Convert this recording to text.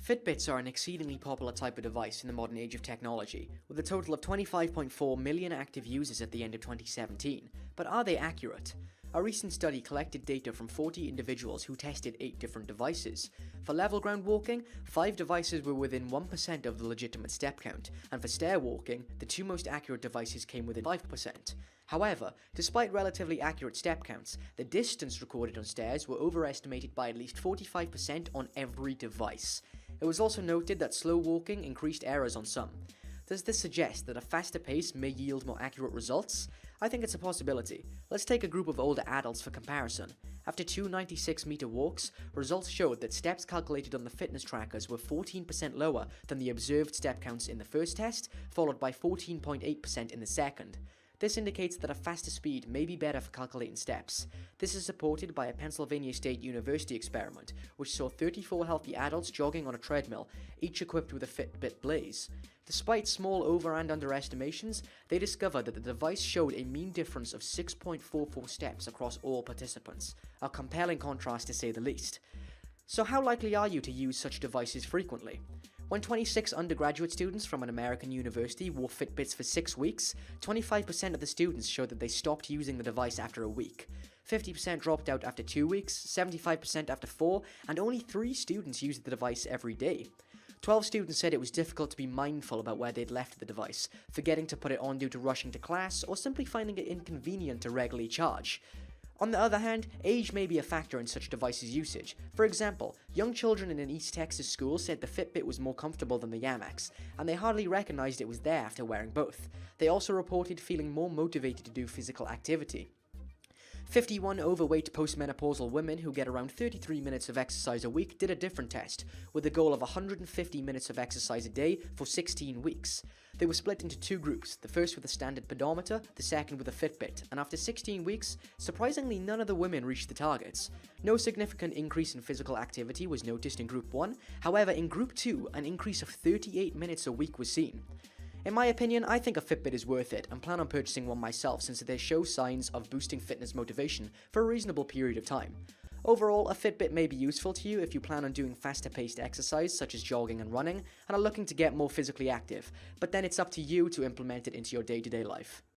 Fitbits are an exceedingly popular type of device in the modern age of technology, with a total of 25.4 million active users at the end of 2017. But are they accurate? A recent study collected data from 40 individuals who tested 8 different devices. For level ground walking, 5 devices were within 1% of the legitimate step count, and for stair walking, the 2 most accurate devices came within 5%. However, despite relatively accurate step counts, the distance recorded on stairs were overestimated by at least 45% on every device. It was also noted that slow walking increased errors on some. Does this suggest that a faster pace may yield more accurate results? I think it's a possibility. Let's take a group of older adults for comparison. After 2 96-meter walks, results showed that steps calculated on the fitness trackers were 14% lower than the observed step counts in the first test, followed by 14.8% in the second. This indicates that a faster speed may be better for calculating steps. This is supported by a Pennsylvania State University experiment, which saw 34 healthy adults jogging on a treadmill, each equipped with a Fitbit Blaze. Despite small over and underestimations, they discovered that the device showed a mean difference of 6.44 steps across all participants, a compelling contrast to say the least. So how likely are you to use such devices frequently? When 26 undergraduate students from an American university wore Fitbits for 6 weeks, 25% of the students showed that they stopped using the device after a week. 50% dropped out after 2 weeks, 75% after 4, and only 3 students used the device every day. 12 students said it was difficult to be mindful about where they'd left the device, forgetting to put it on due to rushing to class, or simply finding it inconvenient to regularly charge. On the other hand, age may be a factor in such devices' usage. For example, young children in an East Texas school said the Fitbit was more comfortable than the Amex, and they hardly recognized it was there after wearing both. They also reported feeling more motivated to do physical activity. 51 overweight postmenopausal women who get around 33 minutes of exercise a week did a different test, with a goal of 150 minutes of exercise a day for 16 weeks. They were split into 2 groups, the first with a standard pedometer, the second with a Fitbit, and after 16 weeks, surprisingly none of the women reached the targets. No significant increase in physical activity was noticed in Group 1, however in Group 2, an increase of 38 minutes a week was seen. In my opinion, I think a Fitbit is worth it and plan on purchasing one myself since they show signs of boosting fitness motivation for a reasonable period of time. Overall, a Fitbit may be useful to you if you plan on doing faster paced exercise such as jogging and running and are looking to get more physically active, but then it's up to you to implement it into your day-to-day life.